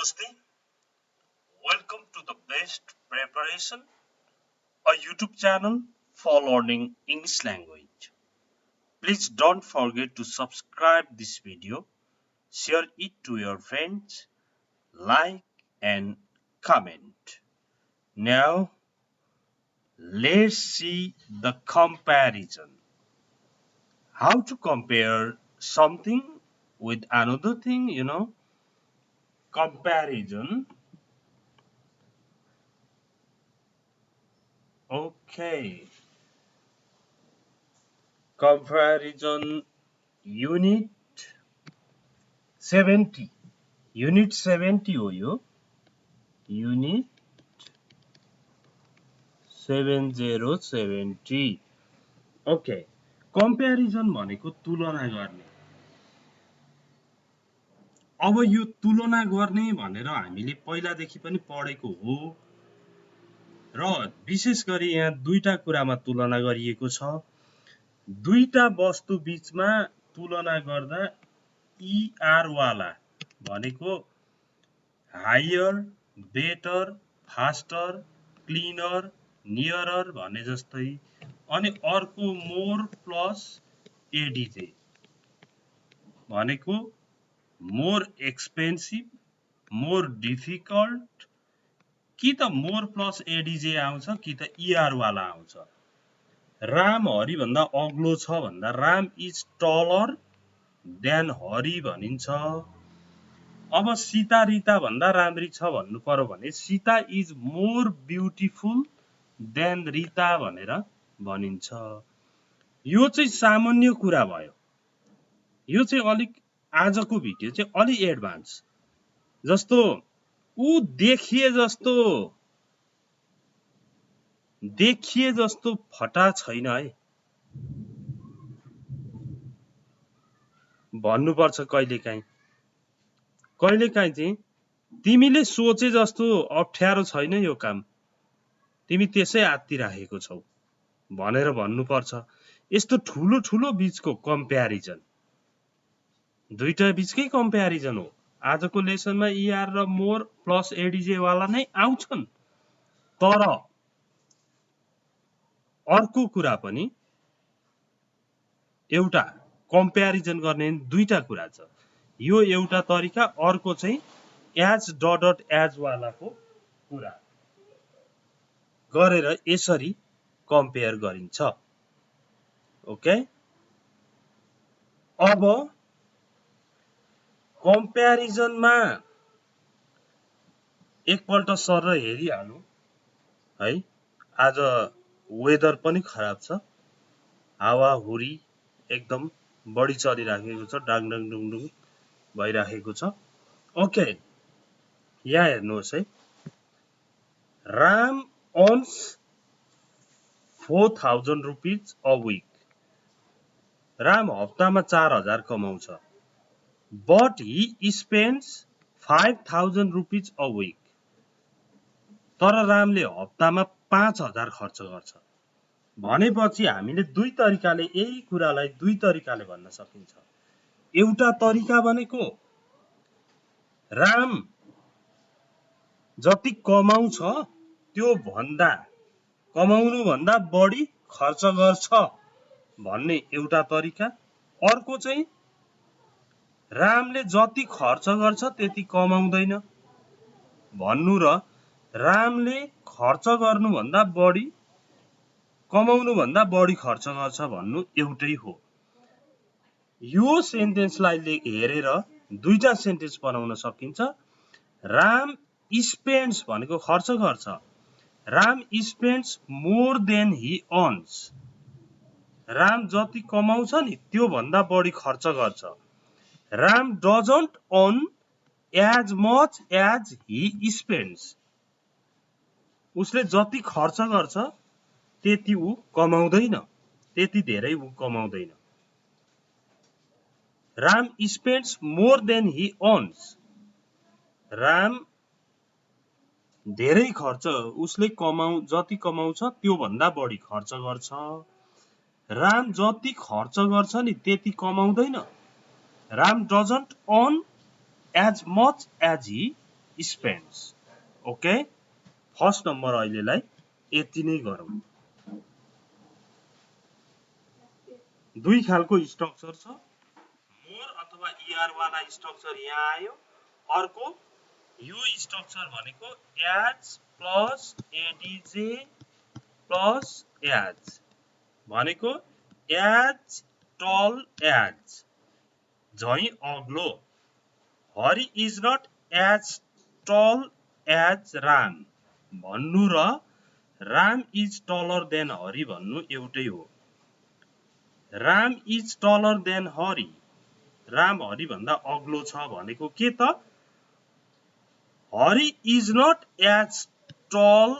Namaste. Welcome to the Best Preparation, a YouTube channel for learning English language. Please don't forget to subscribe this video, share it to your friends, like and comment. Now, let's see the comparison. How to compare something with another thing. Comparison. Okay. Comparison unit 70. Unit 70 हो यो. Unit 70. Okay. Comparison भनेको तुलना गर्ने. अब यो तुलना गर्ने भनेर हामीले पहिलादेखि पनि पढेको हो र विशेष गरी यहाँ दुईटा कुरामा तुलना गरिएको छ. दुईटा वस्तु बीचमा तुलना गर्दा ER वाला भनेको higher, better, faster, cleaner, nearer भने जस्तै, अनि अर्को मोर प्लस एडीजे भनेको मोर एक्सपेन्सिभ, मोर डिफिकल्ट, कि त मोर प्लस एडीजे आउँछ कि त ER वाला आउँछ. राम हरि भन्दा अग्लो छ भन्दा Ram is taller than Hari भनिन्छ. अब सीता रीता भन्दा राम्री छ भन्नु पर्यो भने Sita is more beautiful than Rita भनेर भनिन्छ. यो चाहिँ सामान्य कुरा भयो. यो चाहिँ अलिक आजको भिडियो चाहिँ अलि एडभान्स. जस्तो ऊ देखिए जस्तो फटा छैन है भन्नुपर्छ कहिलेकाहीँ. कहिलेकाहीँ चाहिँ तिमीले सोचे जस्तो अप्ठ्यारो छैन यो काम, तिमी त्यसै आत्ति राखेको छौ भनेर भन्नुपर्छ. यस्तो ठुलो ठुलो बीचको कम्प्यारिजन, दुईटा बीचकै कम्प्यारिजन हो. आजको लेसनमा ER र मोर प्लस एडीजे वाला नै आउँछन्. तर अर्को कुरा पनि एउटा कम्प्यारिजन गर्ने दुईटा कुरा छ. यो एउटा तरिका, अर्को चाहिँ एज डट एज वालाको कुरा गरेर यसरी कम्पेयर गरिन्छ. ओके. अब कम्प्यारिजनमा एकपल्ट सर हेरिहालौँ है. आज वेदर पनि खराब छ, हावाहुरी एकदम बढी चलिराखेको छ, डाङडङ डुङडुङ भइराखेको छ. ओके, यहाँ हेर्नुहोस् है. Ram earns 4000 rupees a week. Ram हप्तामा 4000 कमाउँछ. But he spends 5000 rupees a week. तर रामले हप्तामा 5000 खर्च गर्छ. भनेपछि हामीले दुई तरिकाले यही कुरालाई दुई तरिकाले भन्न सकिन्छ. एउटा तरिका भनेको राम जति कमाउँछ त्यो भन्दा कमाउनु भन्दा बढी खर्च गर्छ भन्ने एउटा तरिका. अर्को चाहिँ रामले जति खर्च गर्छ त्यति कमाउँदैन भन्नु र रामले खर्च गर्नु भन्दा बढी कमाउनु भन्दा बढी खर्च गर्छ भन्नु एउटै हो. यो सेन्टेन्सलाई हेरेर दुईटा सेन्टेन्स बनाउन सकिन्छ. राम स्पेन्ड्स भनेको खर्च गर्छ. Ram spends more than he earns. Ram जति कमाउँछ नि त्यो भन्दा बढी खर्च गर्छ. Ram doesn't earn as much as he spends. उसले जति खर्च गर्छ त्यति ऊ कमाउँदैन, त्यति धेरै ऊ कमाउँदैन. Ram spends more than he earns. Ram धेरै खर्च, उसले जति कमाउँछ त्यो भन्दा बढी खर्च गर्छ. राम जति खर्च गर्छ नि त्यति कमाउँदैन. Ram doesn't earn as much as he spends. Okay, first number अहिलेलाई यति नै गरौँ। दुई खालको स्ट्रक्चर छ, मोर अथवा ER वाला स्ट्रक्चर यहाँ आयो। अर्को यो स्ट्रक्चर भनेको as plus ADJ plus as भनेको एज टल एज झै अग्लो। Hari is not as tall as Ram भन्नु र Ram is taller than Hari भन्नु एउटै हो। Ram is taller than Hari, Ram Hari भन्दा अग्लो छ भनेको के त? Hari is not as tall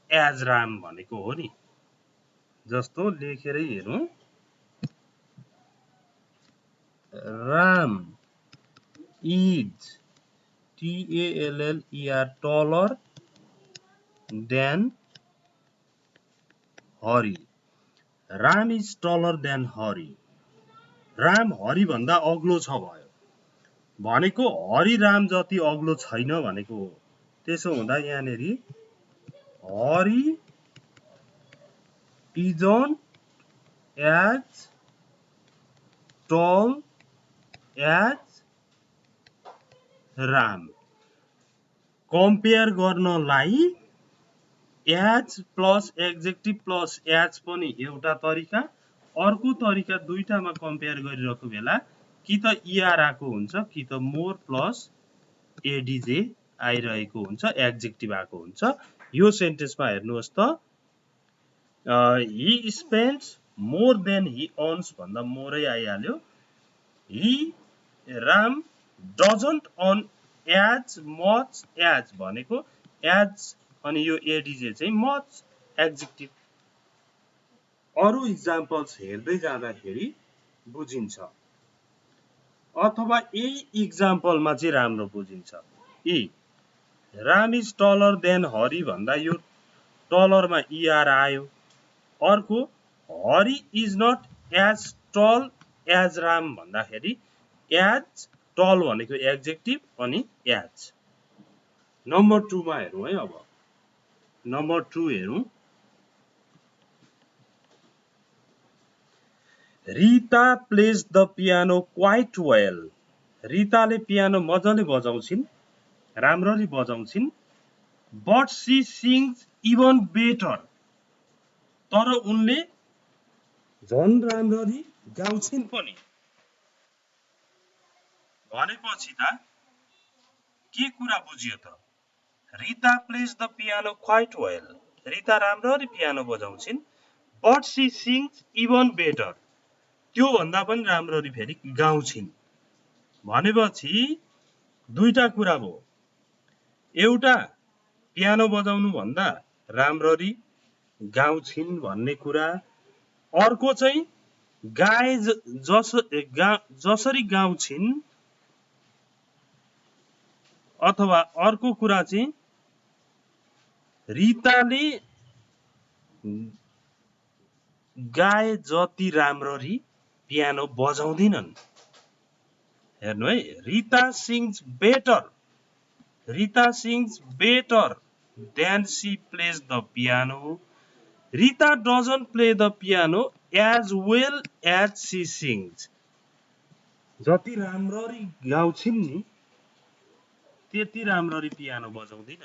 as Ram भनेको हो नि। जस्तो लेखेरै हेरौँ, Ram is TALLER taller than Hari, Ram is taller than Hari, Ram Hari भन्दा अग्लो छ भयो भनेको हरि राम जति अग्लो छैन भनेको हो। त्यसो हुँदा यहाँनेरि Hari isn't as tall as Ram. Compare गर्नलाई as plus adjective plus as पनि एउटा तरिका, अर्को तरिका दुईटामा कम्पेयर गरिरहेको बेला कि त ER आएको हुन्छ कि त मोर प्लस एडिजे आइरहेको हुन्छ, एड्जेक्टिभ आएको हुन्छ। यो सेन्टेन्समा हेर्नुहोस् त, he spends more than he earns भन्दा मोरै आइहाल्यो। He Ram doesn't earn as much as भनेको एज अनि यो एडिजे चाहिँ मच एड्जेक्टिभ। अरू इक्जाम्पल्स हेर्दै जाँदाखेरि बुझिन्छ, अथवा यही इक्जाम्पलमा चाहिँ राम्रो बुझिन्छ। Ram is taller than Hari भन्दा यो टलरमा ER आयो। अर्को Hari is not as tall as Ram भन्दाखेरि एज टल भनेको एड्जेक्टिभ अनि एज। नम्बर 2 मा हेरौँ है। अब नम्बर 2 हेरौँ, Rita plays the piano quite well. रिताले पियानो मजाले बजाउँछिन्, राम्ररी बजाउँछिन्। But she sings even better, तर उनले झन् राम्ररी गाउँछिन् पनि। भनेपछि त के कुरा बुझियो त? Rita plays the piano quite well, Rita राम्ररी पियानो बजाउँछिन्। But she sings even better, त्यो भन्दा पनि राम्ररी फेरि गाउँछिन्। भनेपछि दुईटा कुरा भयो, एउटा पियानो बजाउनु भन्दा राम्ररी गाउँछिन् भन्ने कुरा, अर्को चाहिँ गाए जसरी गाउँछिन्, अथवा अर्को कुरा चाहिँ रिताले गाए जति राम्ररी पियानो बजाउँदिनन्। हेर्नु है, Rita sings better, Rita sings better than she plays the piano. Rita doesn't play the piano as well as she sings. जति राम्ररी गाउँछिन् नि त्यति राम्ररी पियानो बजाउँदिन।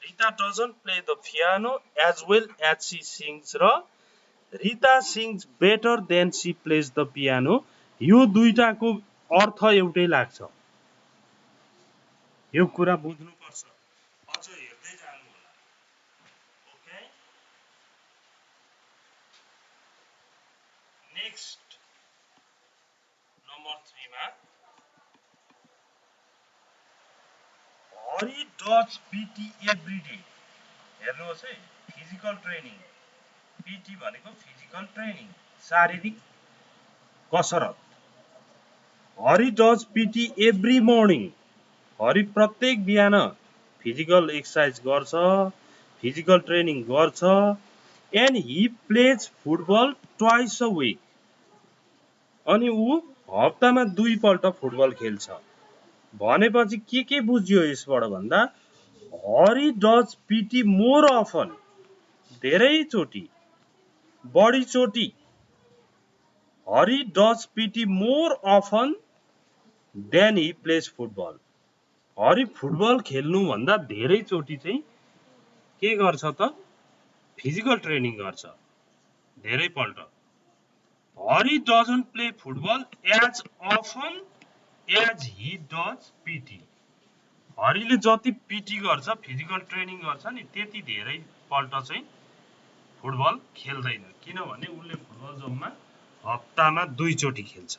Rita doesn't play the piano as well as she sings र Rita sings better than she plays the piano, यो दुईटाको अर्थ एउटै लाग्छ। यो कुरा बुझ्नुपर्छ, अझ हेर्दै जानु होला। ओके, नेक्स्ट नम्बर 3 मा Hari does PT every day. हेर्नुहोस् है, फिजिकल ट्रेनिङ, PT भनेको फिजिकल ट्रेनिङ, शारीरिक कसरत। Hari does PT every morning, Hari प्रत्येक बिहान फिजिकल एक्सर्साइज गर्छ, फिजिकल ट्रेनिङ गर्छ। And he plays football twice a week, अनि ऊ हप्तामा 2 पल्ट फुटबल खेल्छ। भनेपछि के बुझ्यो यसबाट भन्दा Hari does PT more often, धेरैचोटि, बढीचोटि। Hari does PT more often than he plays football. Hari football खेल्नु भन्दा धेरैचोटि चाहिँ के गर्छ त, फिजिकल ट्रेनिङ गर्छ, धेरैपल्ट। Hari doesn't play football as often as he does PT. हरिले जति पिटी गर्छ, फिजिकल ट्रेनिङ गर्छ नि, त्यति धेरैपल्ट चाहिँ फुटबल खेल्दैन, किनभने उसले फुटबल जम्मा हप्तामा 2 चोटि खेल्छ।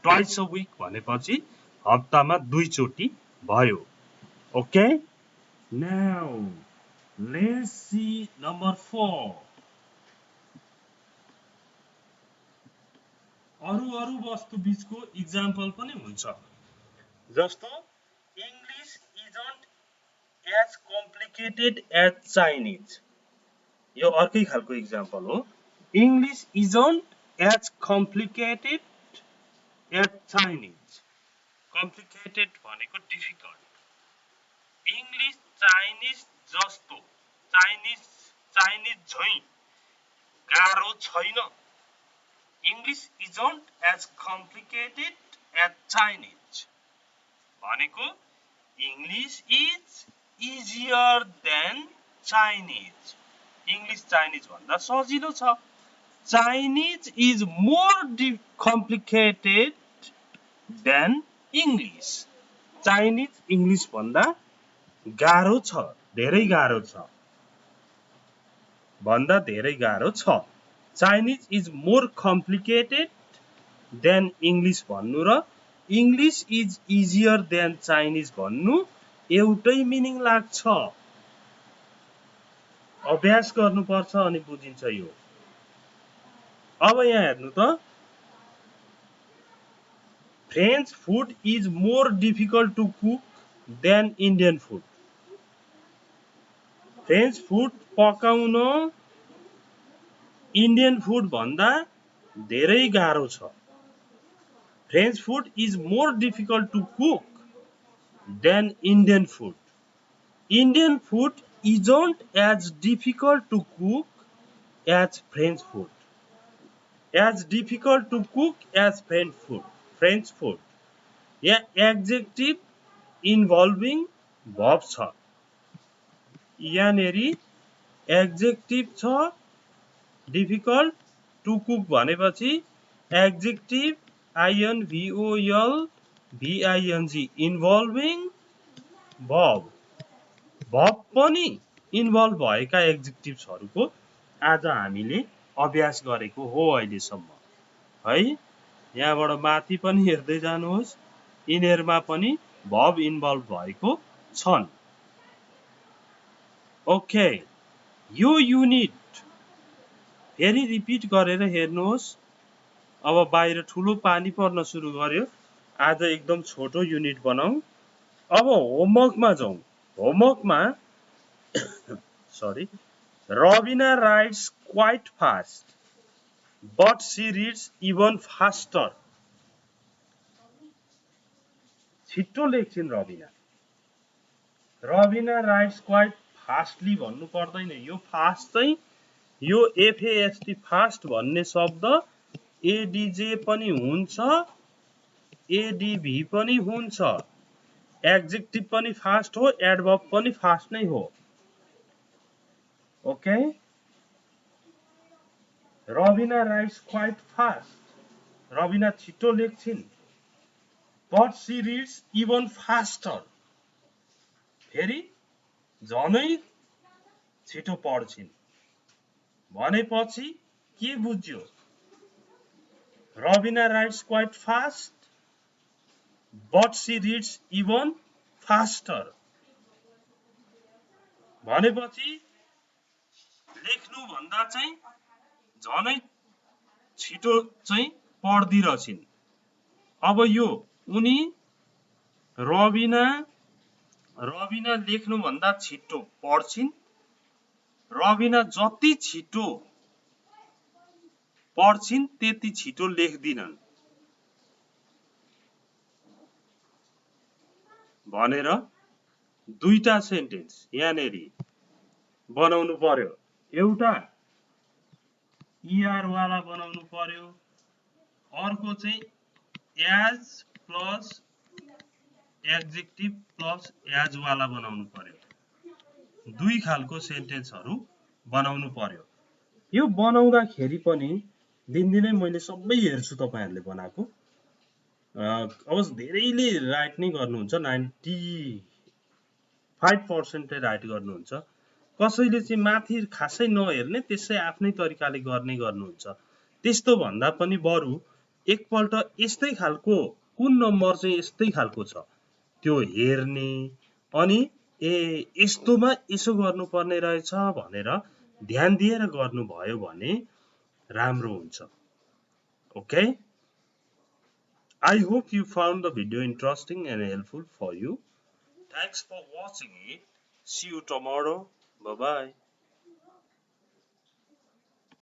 ट्वाइस अ विक भनेपछि हप्तामा 2 चोटि भयो। Okay, now let's see number 4। अरू वस्तु बीचको इक्जाम्पल पनि हुन्छ, जस्तो English isn't as complicated as Chinese. यो अर्कै खालको इक्जाम्पल हो। English isn't as complicated as Chinese. Complicated भनेको डिफिकल्ट। इंग्लिश चाइनिज जस्तो, चाइनिज झैं गाह्रो छैन। English isn't as complicated as Chinese भनेको English is easier than Chinese। English Chinese भन्दा सजिलो छ। Chinese is more complicated than English। Chinese English भन्दा गाह्रो छ, धेरै गाह्रो छ, भन्दा धेरै गाह्रो छ। Chinese is more complicated than English भन्नु र English is easier than Chinese भन्नु एउटै मिनिङ लाग्छ। अभ्यास गर्नुपर्छ अनि बुझिन्छ यो। अब यहाँ हेर्नु त, French food is more difficult to cook than Indian food। French food पकाउन Indian food भन्दा धेरै गाह्रो छ। French food is more difficult to cook than Indian food। Indian food isn't as difficult to cook as French food। As difficult to cook as French food। यहाँ adjective involving verb छ। यहाँनेरि adjective छ difficult to cook भनेपछि adjective INVOLVING involving verb। verb पनि involve भएका एड्जेक्टिभ्सहरुको आज हामीले अभ्यास गरेको हो अहिलेसम्म है। यहाँबाट माथि पनि हेर्दै जानुहोस्, यिनीहरुमा पनि verb इन्भल्भ भएको छन्। ओके, यो युनिट फेरि रिपिट गरेर हेर्नुहोस्। अब बाहिर ठुलो पानी पर्न सुरु गर्यो, आज एकदम छोटो युनिट बनाऊ। अब होमवर्कमा जाउँ। होमवर्कमा sorry, Robina writes quite fast but she reads even faster। छिट्टो लेख्छिन् Rabina. Robina writes quite fastly भन्नु पर्दैन, यो फास्ट चाहिँ यो FAST फास्ट भन्ने शब्द ADJ पनि हुन्छ, ADV पनि हुन्छ। एड्जेक्टिभ पनि फास्ट हो, एडभर्ब पनि फास्ट नै हो। Okay, Robina writes quite fast। Rabina छिटो लेख्छिन्। But she reads even faster। फेरि झनै छिटो पढ्छिन्। भनेपछि के बुझ्यो? Robina writes quite fast but she reads even faster। भनेपछि लेख्नु भन्दा चाहिँ झनै छिटो चाहिँ पढ्दिरहेछिन्। अब यो उनी रबिना लेख्नु भन्दा छिटो पढ्छिन्। रबिना जति छिटो पढ्छिन् त्यति छिटो लेख्दिनन्। भनेर दुईटा सेन्टेन्स यहाँनेरि बनाउनु पर्यो। एउटा ER वाला बनाउनु पर्यो, अर्को चाहिँ as plus adjective plus as वाला बनाउनु पर्यो। दुई खालको सेन्टेन्सहरू बनाउनु पर्यो। यो बनाउँदाखेरि पनि दिनदिनै मैले सबै हेर्छु तपाईहरुले बनाएको। अब धेरैले राइट नै गर्नुहुन्छ, 95% राइट गर्नुहुन्छ। कसैले चाहिँ माथि खासै नहेर्ने त्यसै आफ्नै तरिकाले गर्नुहुन्छ। त्यस्तो भन्दा पनि बरु एकपल्ट यस्तै खालको कुन नम्बर चाहिँ यस्तै खालको छ त्यो हेर्ने, अनि यस्तोमा यसो गर्नुपर्ने रहेछ भनेर ध्यान दिएर गर्नुभयो भने राम्रो हुन्छ। Okay, I hope you found the video interesting and helpful for you. Thanks for watching it. See you tomorrow. Bye bye.